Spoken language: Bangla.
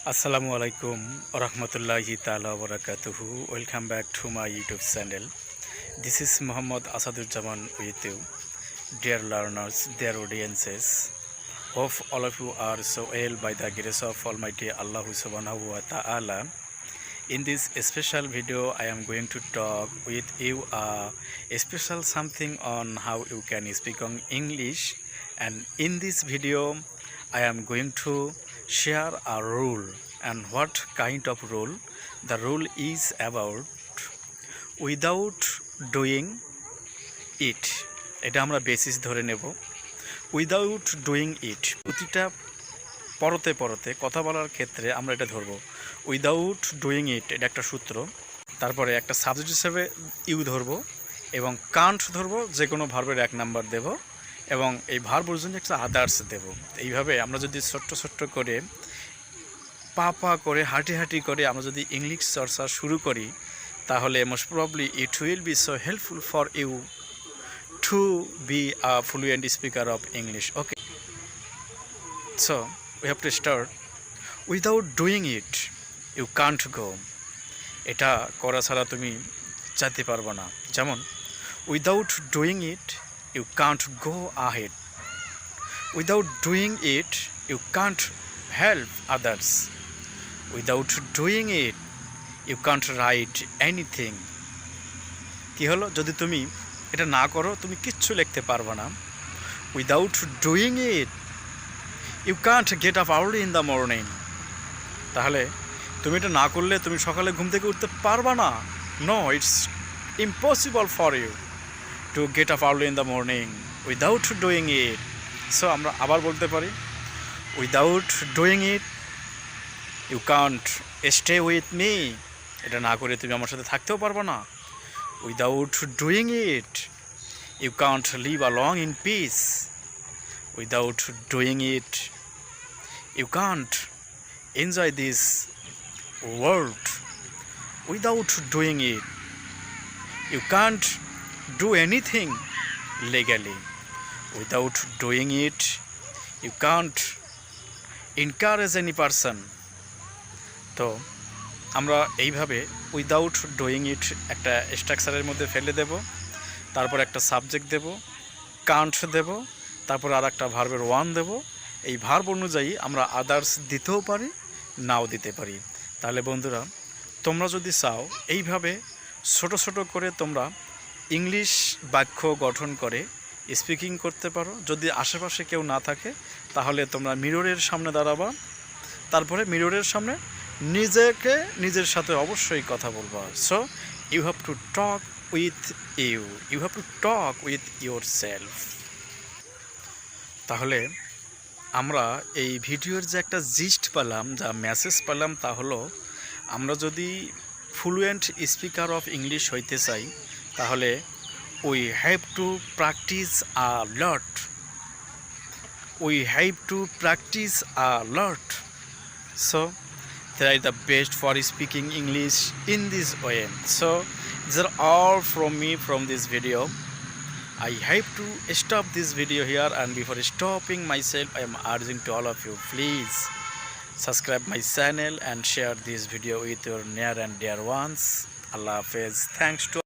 Assalamu alaikum warahmatullahi ta'ala wabarakatuhu. Welcome back to my YouTube channel. This is Muhammad Asaduzzaman with you. Dear learners, dear audiences, hope all of you are so well by the grace of Almighty Allah subhanahu wa ta'ala. In this special video, I am going to talk with you a special something on how you can speak on English. And in this video, I am going to share a rule. And what kind of rule? The rule is about without doing it. এটা আমরা বেসিস ধরে নেব। উইদাউট ডুইং ইট, প্রতিটা পরতে পরতে কথা বলার ক্ষেত্রে আমরা এটা ধরব। উইদাউট ডুইং ইট এটা একটা সূত্র। তারপরে একটা সাবজেক্ট হিসেবে ইউ ধরব এবং কান্ট ধরব, যে কোনো ভার্বের এক নাম্বার দেব এবং এই ভার্বের জন্য একটা আদার্স দেব। এইভাবে আমরা যদি ছোট্ট ছোট্ট করে পা করে হাঁটি করে আমরা যদি ইংলিশ চর্চা শুরু করি, তাহলে most probably it will be so helpful for you to be a fluent speaker of English. Okay, so we have to start. Without doing it you can't go. এটা করা ছাড়া তুমি যেতে পারবে না। যেমন without doing it you can't go ahead. Without doing it, you can't help others. Without doing it, you can't write anything. কি হলো? যদি তুমি এটা না করো, তুমি কিচ্ছু লিখতে পারবে না। Without doing it, you can't get up early in the morning. তাহলে তুমি এটা না করলে তুমি সকালে ঘুম থেকে উঠতে পারবে না। No, it's impossible for you to get up early in the morning without doing it. So আমরা আবার বলতে পারি, without doing it you can't stay with me. এটা না করে তুমি আমার সাথে থাকতেও পারবে না। Without doing it you can't live alone in peace. Without doing it you can't enjoy this world. Without doing it you can't do anything legally. Without doing it you can't encourage any person. তো আমরা এইভাবে উইদাউট ডুইং ইট একটা স্ট্রাকচারের মধ্যে ফেলে দেব, তারপর একটা সাবজেক্ট দেব, কান্ট দেব, তারপর আর একটা ভার্বের ওয়ান দেব। এই ভার্ব অনুযায়ী আমরা আদার্স দিতেও পারি, নাও দিতে পারি। তাহলে বন্ধুরা, তোমরা যদি চাও এইভাবে ছোট ছোট করে তোমরা ইংলিশ বাক্য গঠন করে স্পিকিং করতে পারো। যদি আশেপাশে কেউ না থাকে, তাহলে তোমরা মিররের সামনে দাঁড়াবা, তারপরে মিররের সামনে নিজেকে নিজের সাথে অবশ্যই কথা বলবা। So you have to talk with you have to talk with yourself. তাহলে আমরা এই ভিডিওর যে একটা জিস্ট পেলাম, যা মেসেজ পেলাম, তা হলো আমরা যদি ফ্লুয়েন্ট স্পিকার অফ ইংলিশ হইতে চাই, তাহলে we have to practice a lot. We have to practice a lot. So that is the best for speaking English in this way. So these are all from me from this video. I have to stop this video here, and before stopping myself, I am urging to all of you, please subscribe my channel and share this video with your near and dear ones. Allah Hafiz. Thanks to